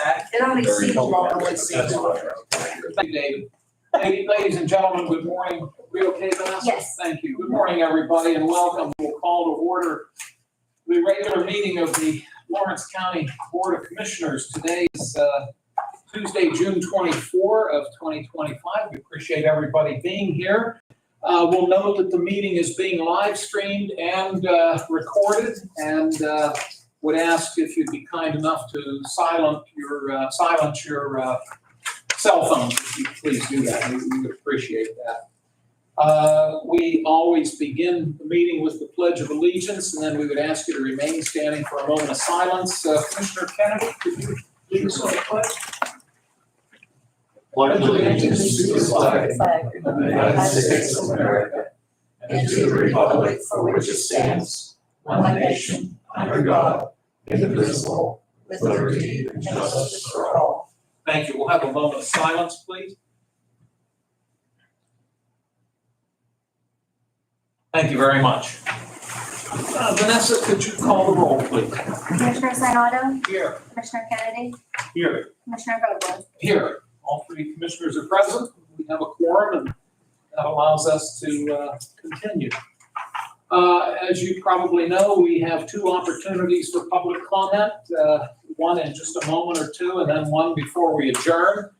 sad. It only seems long when Thank it's seems long. you, David. Ladies and gentlemen, good morning. We okay, Vanessa? Yes. Thank you. Good morning, everybody, and welcome. We'll call to order the regular meeting of the Lawrence County Board of Commissioners. Today is Tuesday, June 24 of 2025. We appreciate everybody being here. We'll note that the meeting is being live streamed and recorded, and would ask if you'd be kind enough to silence your cell phones. If you please do that, we would appreciate that. We always begin the meeting with the Pledge of Allegiance, and then we would ask you to remain standing for a moment of silence. Commissioner Kennedy, could you lead us on the pledge? Pledge allegiance to the flag of the United States of America and to the republic for which it stands, one nation, under God, indivisible, with liberty and justice for all. Thank you. We'll have a moment of silence, please. Thank you very much. Vanessa, could you call the roll, please? Commissioner Sinata, Here. Commissioner Kennedy, Here. Commissioner Vogler. Here. All three commissioners are present. We have a quorum, and that allows us to continue. As you probably know, we have two opportunities for public comment, one in just a moment or two, and then one before we adjourn.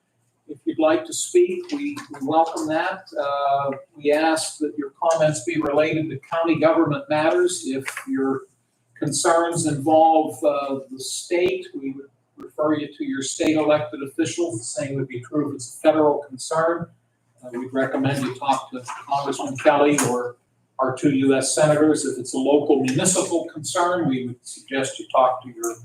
If you'd like to speak, we welcome that. We ask that your comments be related to county government matters. If your concerns involve the state, we would refer you to your state elected officials. The same would be true if it's a federal concern. We'd recommend you talk to Congressman Kelly or our two U.S. senators. If it's a local municipal concern, we would suggest you talk to your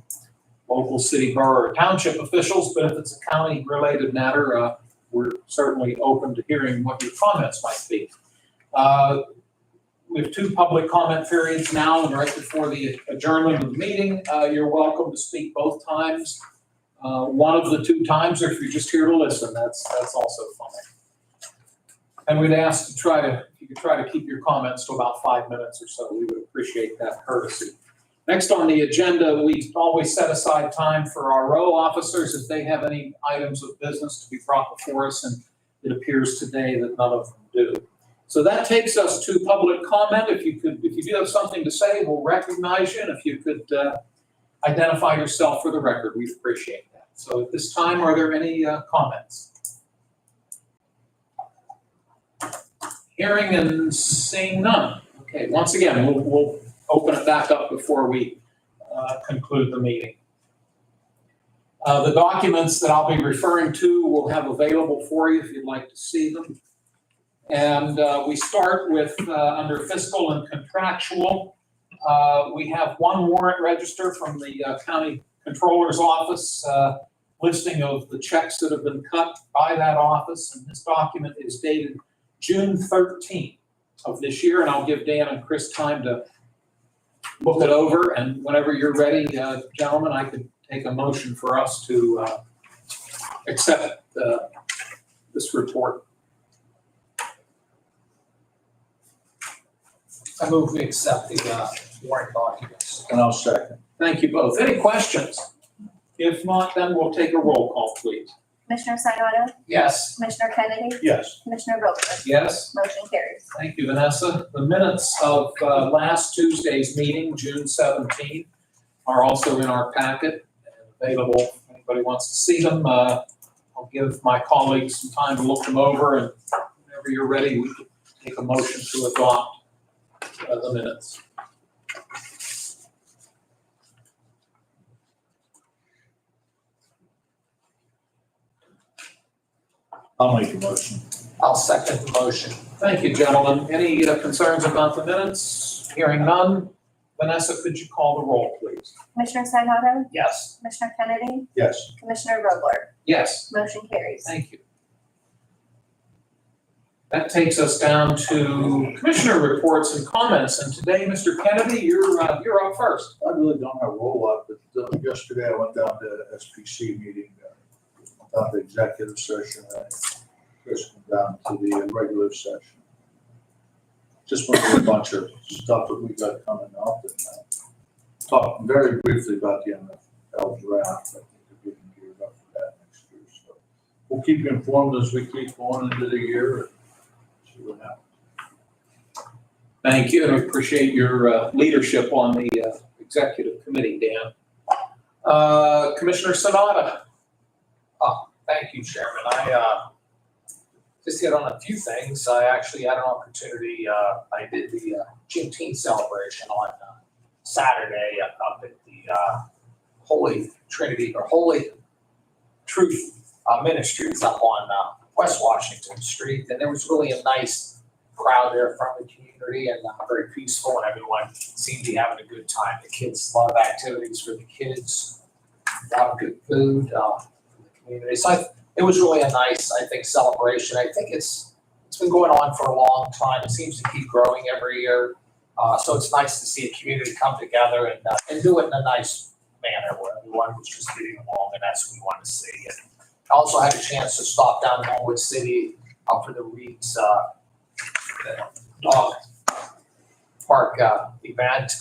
local city, borough, or township officials. But if it's a county-related matter, we're certainly open to hearing what your comments might be. We have two public comment periods now, and right before the adjournment of the meeting, you're welcome to speak both times. One of the two times, or if you're just here to listen, that's also fine. And we'd ask to if you could try to keep your comments to about 5 minutes or so. We would appreciate that courtesy. Next on the agenda, we always set aside time for our row officers if they have any items of business to be brought before us, and it appears today that none of them do. So that takes us to public comment. If you do have something to say, we'll recognize you, and if you could identify yourself for the record, we'd appreciate that. So at this time, are there any comments? Hearing and seeing none. Okay, once again, we'll open it back up before we conclude the meeting. The documents that I'll be referring to we'll have available for you if you'd like to see them. And we start with under fiscal and contractual. We have one warrant register from the county controller's office listing of the checks that have been cut by that office. And this document is dated June 13th of this year. And I'll give Dan and Chris time to look it over. And whenever you're ready, gentlemen, I could take a motion for us to accept this report. I move we accept the warrant documents. And I'll second. Thank you both. Any questions? If not, then we'll take a roll call, please. Commissioner Sinata, Yes. Commissioner Kennedy, Yes. Commissioner Vogler. Yes. Motion carries. Thank you, Vanessa. The minutes of last Tuesday's meeting, June 17th, are also in our packet and available if anybody wants to see them. I'll give my colleagues some time to look them over, and whenever you're ready, we can take a motion to adopt the minutes. I'll make a motion. I'll second the motion. Thank you, gentlemen. Any concerns about the minutes? Hearing none. Vanessa, could you call the roll, please? Commissioner Sinata, Yes. Commissioner Kennedy, Yes. Commissioner Vogler. Yes. Motion carries. Thank you. That takes us down to commissioner reports and comments. And today, Mr. Kennedy, you're up first. I really don't have a whole lot, but yesterday I went down to SPC meeting, down to executive session, and just went down to the regular session. Just went through a bunch of stuff that we got coming up, and talked very briefly about the NFL draft. I think they're getting geared up we'll keep you informed as we keep going into the year and see what happens. Thank you, and I appreciate your leadership on the executive committee, Dan. Commissioner Sanada. Thank you, Chairman. I just hit on a few things. I actually had an opportunity, I did the Juneteenth celebration on Saturday up at the Holy Trinity or Holy Truth Ministries up on West Washington Street. And there was really a nice crowd there from the community and very peaceful, and everyone seemed to be having a good time. The kids, a lot of activities for the kids, a lot of good food for the community. So it was really a nice, I think, celebration. I think it's been going on for a long time. It seems to keep growing every year. So it's nice to see a community come together and do it in a nice manner where everyone was just getting along, and that's what we want to see. And I also had a chance to stop down in Elmwood City for the Reed's dog park event.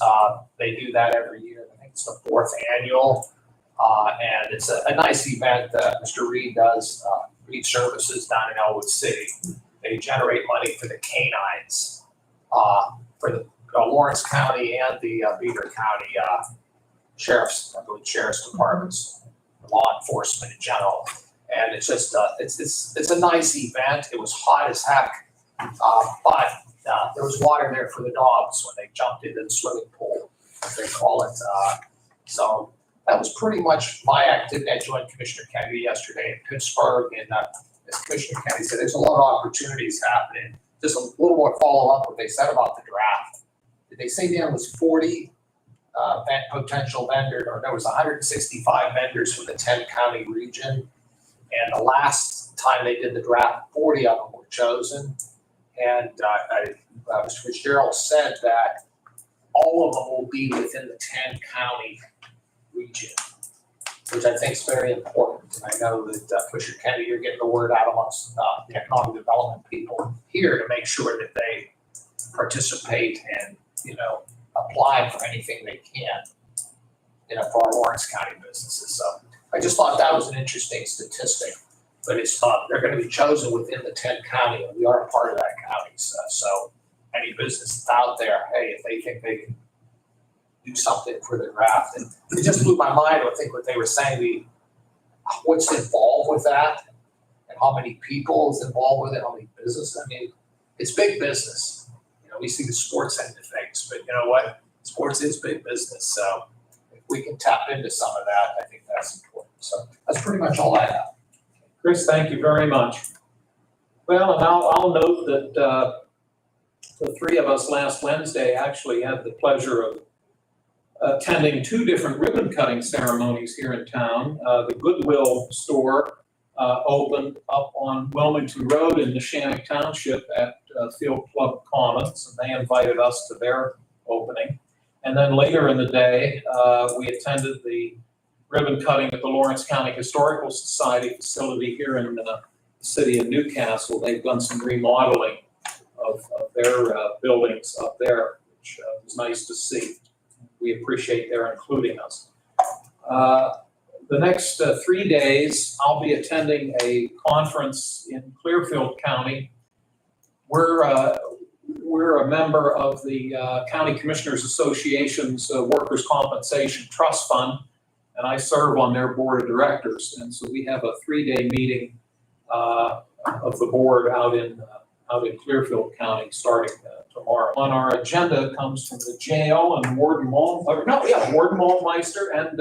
They do that every year. I think it's the 4th annual. And it's a nice event that Mr. Reed does, Reed Services down in Elmwood City. They generate money for the canines, for the Lawrence County and the Beaver County sheriff's departments, law enforcement in general. And it's just, it's a nice event. It was hot as heck, but there was water there for the dogs when they jumped into the swimming pool, as they call it. So that was pretty much my activity. I joined Commissioner Kennedy yesterday in Pittsburgh, and as Commissioner Kennedy said, there's a lot of opportunities happening. Just a little more follow-up what they said about the draft. Did they say there was 40 potential vendors, or there was 165 vendors from the 10-county region? And the last time they did the draft, 40 of them were chosen. And Mr. Fitzgerald said that all of them will be within the 10-county region, which I think is very important. And I know that Commissioner Kennedy, you're getting the word out amongst the economic development people here to make sure that they participate and, apply for anything they can, for our Lawrence County businesses. So I just thought that was an interesting statistic, but it's they're going to be chosen within the 10 county, and we are a part of that county. So any business that's out there, hey, if they think they can do something for the draft, and it just blew my mind. I think what they were saying, what's involved with that, and how many people is involved with it, how many businesses. I mean, it's big business. We see the sports end of things, but you know what? Sports is big business. So if we can tap into some of that, I think that's important. So that's pretty much all I have. Chris, thank you very much. Well, and I'll note that the three of us last Wednesday actually had the pleasure of attending 2 different ribbon cutting ceremonies here in town. The Goodwill store opened up on Wilmington Road in Neshannock Township at Field Club Commons, and they invited us to their opening. And then later in the day, we attended the ribbon cutting at the Lawrence County Historical Society facility here in the city of Newcastle. They've done some remodeling of their buildings up there, which was nice to see. We appreciate their including us. The next 3 days, I'll be attending a conference in Clearfield County. We're a member of the County Commissioners Association's Workers' Compensation Trust Fund, and I serve on their board of directors. And so we have a 3-day meeting of the board out in Clearfield County starting tomorrow. On our agenda comes from the jail, and Warden Maltmeister and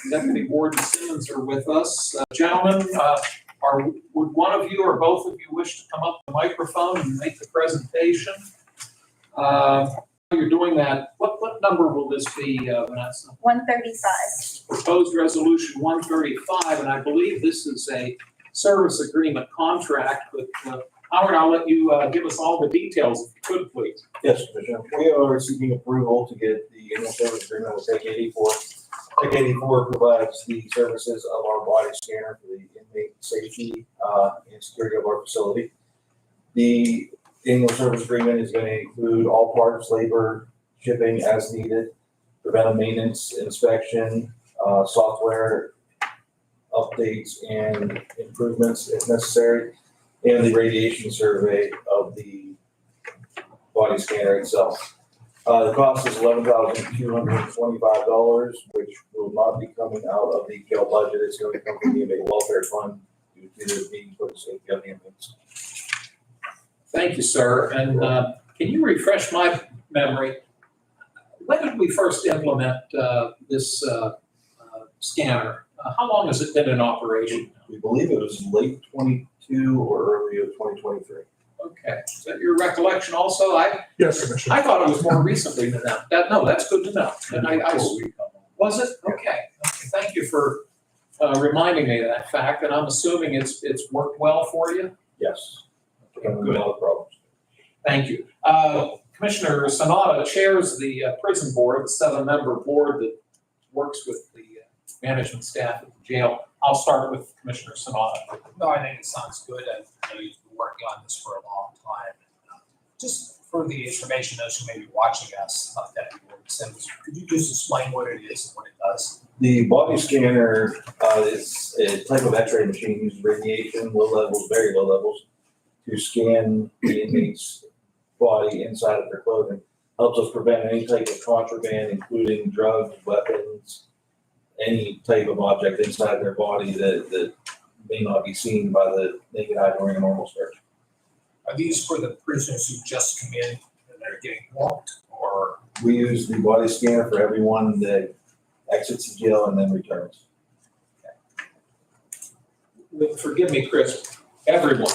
Deputy Warden Simmons are with us. Gentlemen, would one of you or both of you wish to come up to the microphone and make the presentation? You're doing that. What number will this be, Vanessa? 135. Proposed resolution 135, and I believe this is a service agreement contract. But Howard, I'll let you give us all the details, if you could, please. Yes, Commissioner. We are seeking approval to get the annual service agreement with Tech 84. Tech 84 provides the services of our body scanner for the inmate safety and security of our facility. The annual service agreement is going to include all parts, labor, shipping as needed, preventive maintenance, inspection, software, updates and improvements if necessary, and the radiation survey of the body scanner itself. The cost is $11,225, which will not be coming out of the jail budget. It's going to come from the inmate welfare fund due to the need for the safety of the inmates. Thank you, sir. And can you refresh my memory? When did we first implement this scanner? How long has it been in operation? We believe it was late 22 or early of 2023. Okay, is that your recollection also? Yes, Commissioner. I thought it was more recently than that. No, that's good to know. And was it? Okay. Thank you for reminding me of that fact, and I'm assuming it's worked well for you? Yes. Good. No problems. Thank you. Commissioner Sanada chairs the prison board, the 7-member board that works with the management staff at the jail. I'll start with Commissioner Sanada. No, I think it sounds good. I know you've been working on this for a long time. Just for the information, those who may be watching us, Deputy Warden Simmons, could you just explain what it is and what it does? The body scanner is a type of X-ray machine, uses radiation, low levels, very low levels, to scan the inmate's body inside of their clothing. Helps us prevent any type of contraband, including drugs, weapons, any type of object inside their body that may not be seen by the naked eye during a normal search. Are these for the prisoners who just come in and they're getting walked, or? We use the body scanner for everyone that exits the jail and then returns. Forgive me, Chris, everyone,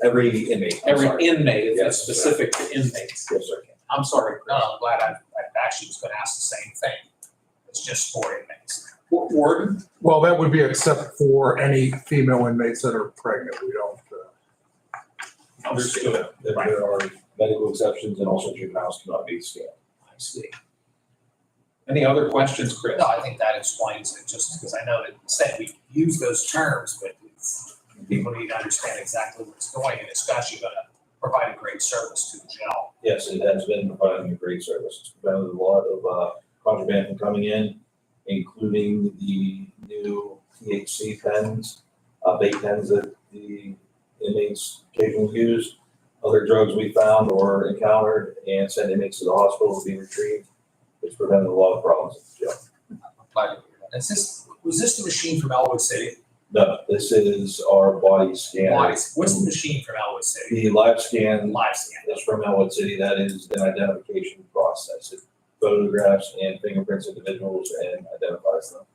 Every inmate. I'm sorry. every inmate, it's Yes. specific to inmates. Yes, sir. I'm sorry, No, Chris. I'm glad I actually was going to ask the same thing. It's just for inmates. Warden? Well, that would be except for any female inmates that are pregnant. We don't, Understood. There are medical exceptions and also juveniles cannot be scanned. I see. Any other questions, Chris? No, I think that explains it, just because I know that said we use those terms, but people need to understand exactly where it's going, and it's actually going to provide a great service to the jail. Yes, it has been providing a great service. It's prevented a lot of contraband from coming in, including the new THC pens, vape pens that the inmates occasionally use. Other drugs we found or encountered and sent inmates to the hospital to be retrieved. It's prevented a lot of problems at the jail. I'm glad to hear that. Was this the machine from Elwood City? No, this is our body scanner. What's the machine from Elwood City? The live scan Live scan. is from Elwood City. That is an identification process. It photographs and fingerprints individuals and identifies them.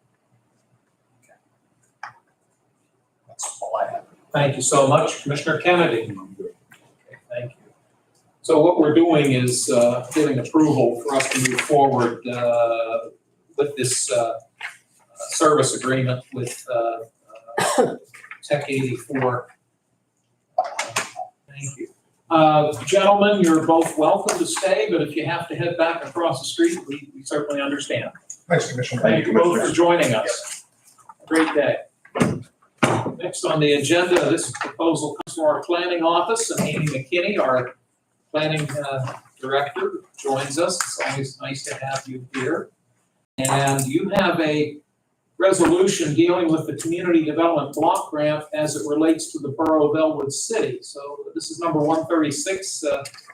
That's all I have. Thank you so much. Commissioner Kennedy? Okay, thank you. So what we're doing is giving approval for us to move forward with this service agreement with Tech 84. Thank you. Gentlemen, you're both welcome to stay, but if you have to head back across the street, we certainly understand. thanks, Commissioner. Thank you both for joining us. Great day. Next on the agenda, this proposal comes from our planning office, and Amy McKinney, our planning director, joins us. It's always nice to have you here. And you have a resolution dealing with the community development block grant as it relates to the borough of Elwood City. So this is number 136.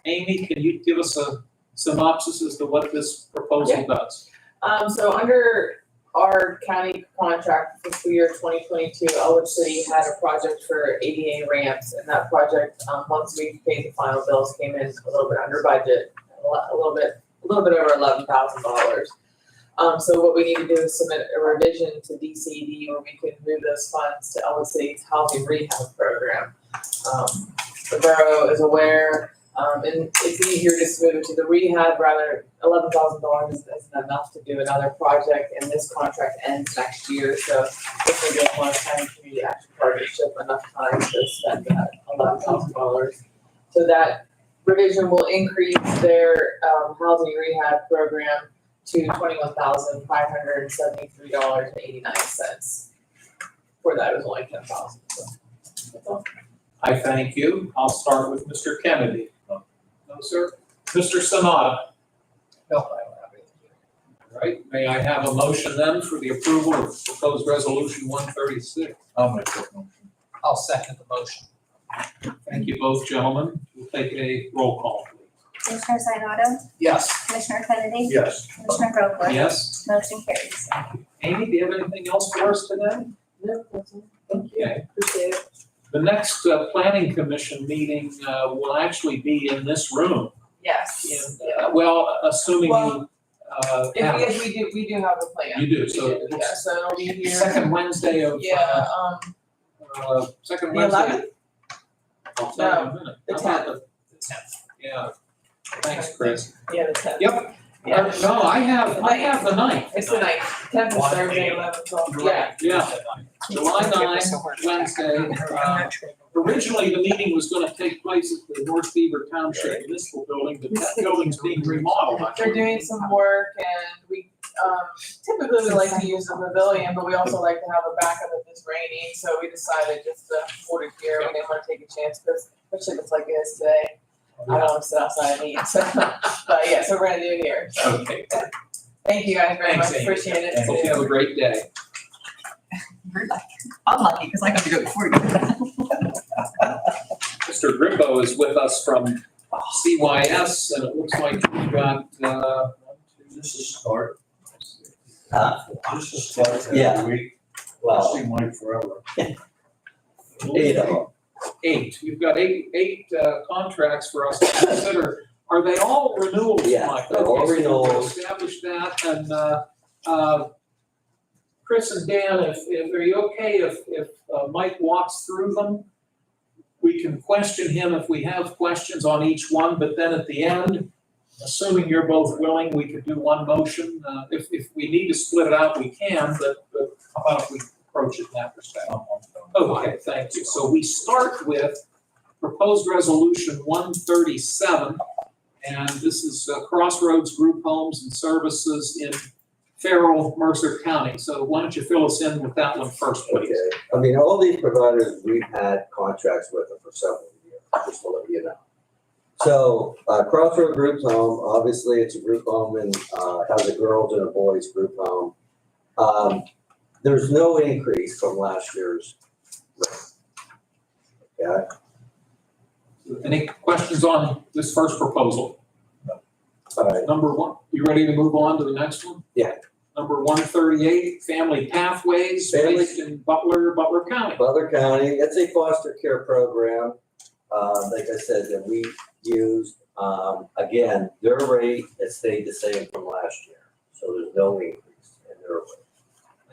Amy, can you give us a synopsis as to what this proposal does? So under our county contract for fiscal year 2022, Elwood City had a project for ADA ramps, and that project, once we paid the final bills, came in a little bit under budget, a little bit over $11,000. So what we need to do is submit a revision to DCD where we can move those funds to Elwood City's housing rehab program. The borough is aware, and it's easier to move it to the rehab rather. $11,000 isn't enough to do another project, and this contract ends next year. So if we don't want to kind of community action partnership enough time to spend that $11,000. So that revision will increase their housing rehab program to $21,573.89. For that, it was only $10,000. So that's all. I thank you. I'll start with Mr. Kennedy. No, sir. Mr. Sanada. No, I don't have anything. right, may I have a motion then for the approval of proposed resolution 136? I'll make that motion. I'll second the motion. Thank you both, gentlemen. We'll take a roll call, please. Commissioner Sinata, Yes. Commissioner Kennedy, Yes. Commissioner Vogler? Yes? Motion carries. Amy, do you have anything else for us today? No, that's all. Okay. Appreciate it. The next planning commission meeting will actually be in this room. Yes. Well, assuming you Well, have it. If we do have a plan. You do, We so Yeah, so it'll be here. second Wednesday of, Yeah, second the Wednesday. 11th? I'll tell you in a minute. the How about 10th. The 10th. Yeah. Thanks, Chris. Yeah, the 10th. Yep. Yeah. No, I have the ninth. It's the 9th, 10th is Thursday, 11th, 12th. Yeah. Yeah. July 9th, Wednesday. Originally, the meeting was gonna take place at the North Beaver Township Municipal Building, but that building's being remodeled. They're doing some work and we, typically we like to use the pavilion, but we also like to have a backup if it's raining, so we decided just to hold it here, we didn't wanna take a chance, because especially if it's like it is today, I don't wanna sit outside and eat, so, but yeah, so we're gonna do it here, so, Okay, thank you guys very Thanks, much, Amy. appreciate it. hope you have a great day. I'm lucky because I got to go before you. Mr. Grimbo is with us from CYS, and it looks like we've got, This is start. Uh, This is start Yeah. every week. Well, Seemed like forever. 8 of them. eight. You've got eight contracts for us to consider. Are they all renewals, Mike? Yeah, they're all Okay, so we'll renewals. establish that, and, Chris and Dan, are you okay if Mike walks through them? We can question him if we have questions on each one, but then at the end, assuming you're both willing, we could do one motion. If we need to split it out, we can, but how about if we approach it in that respect? Okay, thank you. So we start with proposed resolution 137, and this is Crossroads Group Homes and Services in Farrell, Mercer County. So why don't you fill us in with that one first, please? Okay, I mean, all these providers, we've had contracts with them for several years, just to let you know. So, Crossroad Group's home, obviously it's a group home and, has a girls and a boys group home. There's no increase from last year's rate. Okay, Any questions on this first proposal? all right, Number one, you ready to move on to the next one? Yeah. Number 138, Family Pathways, Family- based in Butler County. Butler County, it's a foster care program, like I said, that we used. Again, their rate has stayed the same from last year, so there's no increase in their rate.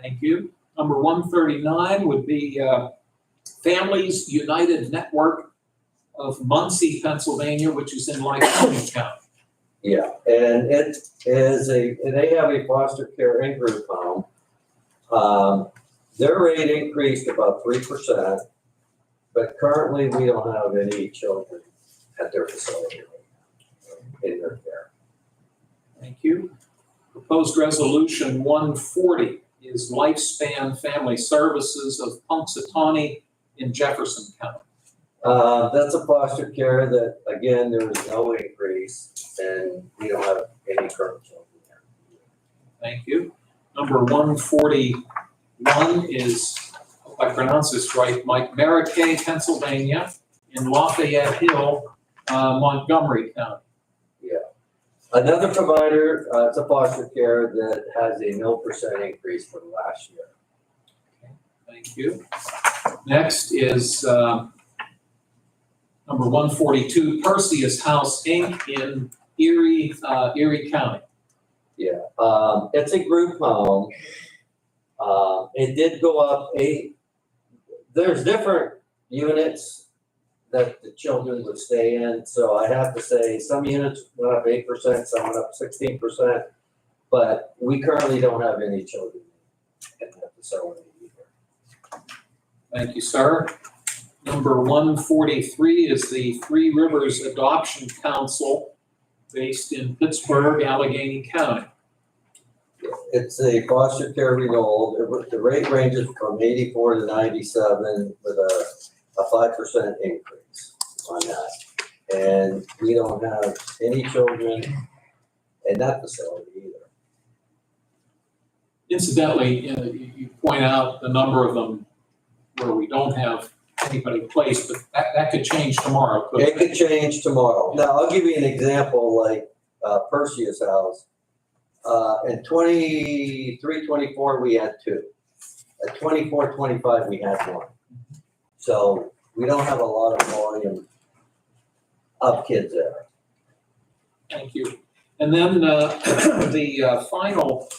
Thank you. Number 139 would be Families United Network of Muncie, Pennsylvania, which is in Lycoming County. Yeah, and it is they have a foster care in-group home. Their rate increased about 3%, but currently we don't have any children at their facility in their care. Thank you. Proposed resolution 140 is Lifespan Family Services of Punxsutawney in Jefferson County. That's a foster care that, again, there was no increase, and we don't have any current children there. Thank you. Number 141 is, if I pronounce this right, Mike Maracay, Pennsylvania, in Lafayette Hill, Montgomery County. Another provider, it's a foster care that has a 0% increase from last year. Thank you. Next is number 142, Perseus House, Inc. in Erie County. Yeah, it's a group home. It did go up there's different units that the children would stay in, so I have to say, some units went up 8%, some went up 16%, but we currently don't have any children in that facility either. Thank you, sir. Number 143 is the Three Rivers Adoption Council based in Pittsburgh, Allegheny County. It's a foster care renewal. The rate ranges from 84 to 97 with a 5% increase on that. And we don't have any children in that facility either. Incidentally, you point out the number of them where we don't have anybody placed, but that could change tomorrow, couldn't It could change tomorrow. Now, I'll give you an example, like, Perseus House. In 23, 24, we had 2. At 24, 25, we had 1. So we don't have a lot of volume of kids there. Thank you. And then the final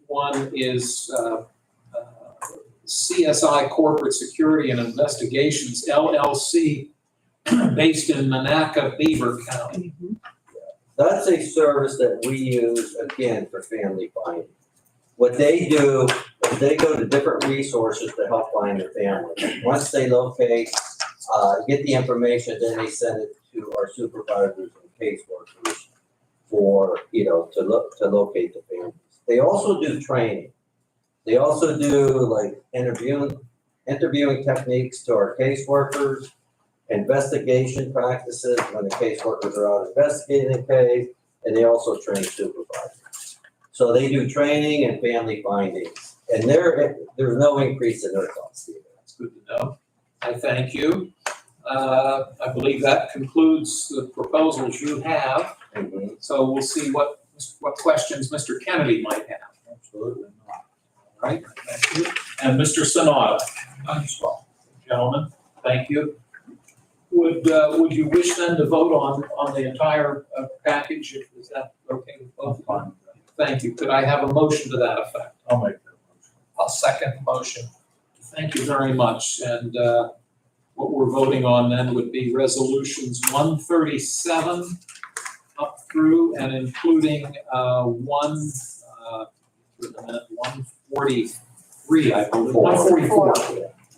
one is CSI Corporate Security and Investigations, LLC, based in Monaca, Beaver County. That's a service that we use, again, for family finding. What they do is they go to different resources to help find their family. Once they locate, get the information, then they send it to our supervisors and caseworkers for, to locate the families. They also do training. They also do like interviewing techniques to our caseworkers, investigation practices when the caseworkers are out investigating a case, and they also train supervisors. So they do training and family findings, and there's no increase in their costs either. That's good to know. I thank you. I believe that concludes the proposals you have. Mhm. So we'll see what questions Mr. Kennedy might have. Absolutely not. All right, thank you. And Mr. Sanada. Gentlemen, thank you. Would you wish then to vote on the entire package? Is that okay with both? Fine. Thank you. Could I have a motion to that effect? I'll make that motion. I'll second the motion. Thank you very much. And what we're voting on then would be resolutions 137 up through and including 143, I believe, 144.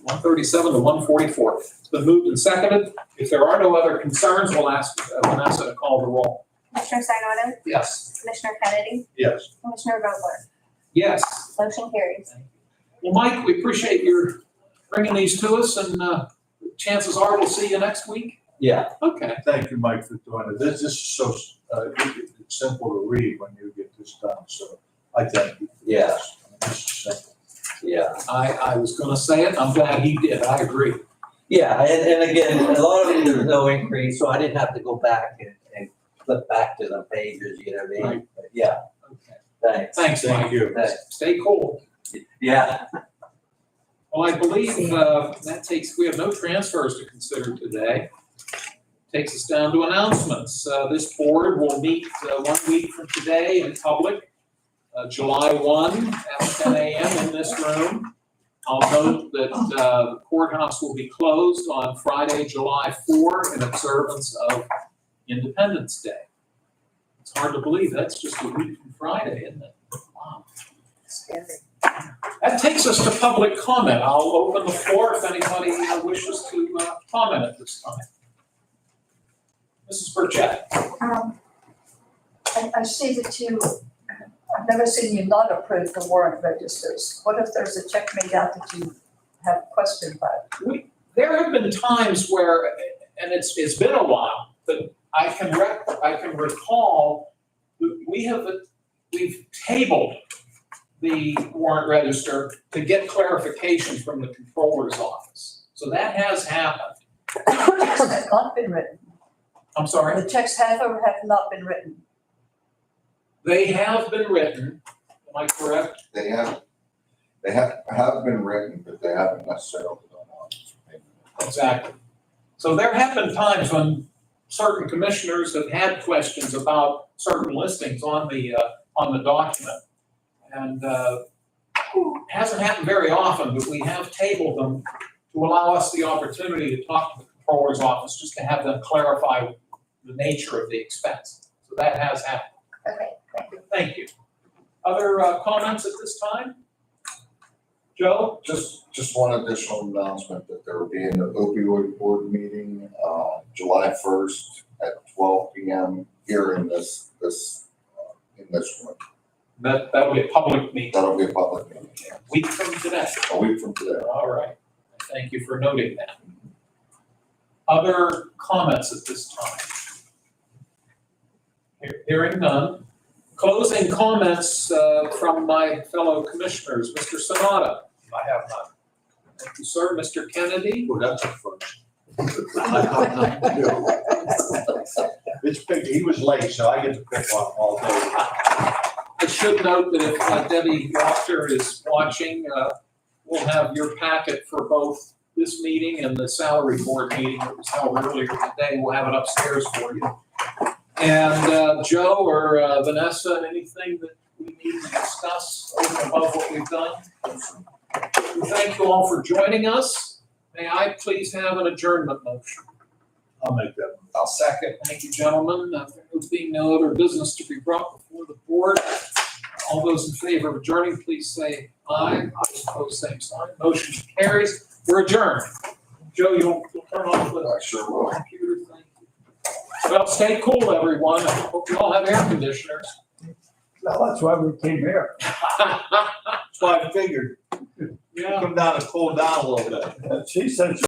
137 to 144. It's been moved and seconded. If there are no other concerns, we'll ask Vanessa to call the roll. Commissioner Sinata, Yes. Commissioner Kennedy, Yes. Commissioner Vogler, Yes. motion carries. Well, Mike, we appreciate your bringing these to us, and chances are we'll see you next week. Yeah, Okay. Thank you, Mike, for doing it. This is so, it's simple to read when you get this done, so I thank you. Yeah. This is simple. yeah. I was gonna say it. I'm glad he did. I agree. Yeah, and again, a lot of it, there's no increase, so I didn't have to go back and flip back to the pages, you know what I mean? Right. But yeah, Okay. thanks. Thanks, Thank Mike. you. Stay cool. Yeah. Well, I believe we have no transfers to consider today. Takes us down to announcements. This board will meet 1 week from today in public, July 1 at 10 a.m. in this room. I'll note that the courthouse will be closed on Friday, July 4 in observance of Independence Day. It's hard to believe that's just a week from Friday, isn't it? Wow. That takes us to public comment. I'll open the floor if anybody wishes to comment at this time. Mrs. Burchett. I see that I've never seen you not approve the warrant registers. What if there's a check made out that you have questioned about? There have been times where, and it's been a while, but I can recall, we've tabled the warrant register to get clarification from the controller's office. So that has happened. The checks have not been written. I'm sorry? The checks have or have not been written. They have been written, am I correct? They have been written, but they haven't necessarily gone on. Exactly. So there have been times when certain commissioners have had questions about certain listings on the document. And hasn't happened very often, but we have tabled them to allow us the opportunity to talk to the controller's office, just to have them clarify the nature of the expense. So that has happened. Okay, thank you. Thank you. Other comments at this time? Joe? Just one additional announcement that there will be an opioid board meeting, July 1st at 12 p.m. here in this room. That'll be a public meeting, That'll be a public meeting, a week from today. a week from today. All right. Thank you for noting that. Other comments at this time? Hearing none, Closing comments from my fellow commissioners. Mr. Sanada. I have none. Thank you, sir. Mr. Kennedy. Well, that's a first. It's picked, he was late, so I get to pick on him all day. I should note that if Debbie Walker is watching, we'll have your packet for both this meeting and the salary board meeting that was held earlier today. We'll have it upstairs for you. And Joe or Vanessa, anything that we need to discuss over and above what we've done? We thank you all for joining us. May I please have an adjournment motion? I'll make that one. I'll second. Thank you, gentlemen. There being no other business to be brought before the board, all those in favor of adjourning, please say aye. Opposed, same sign. Motion carries. We're adjourned. Joe, you'll turn off the I sure will. computer. Thank you. Well, stay cool, everyone. I hope you all have air conditioners. Well, that's why we came here. That's why I figured, Yeah. come down and cool down a little bit. She said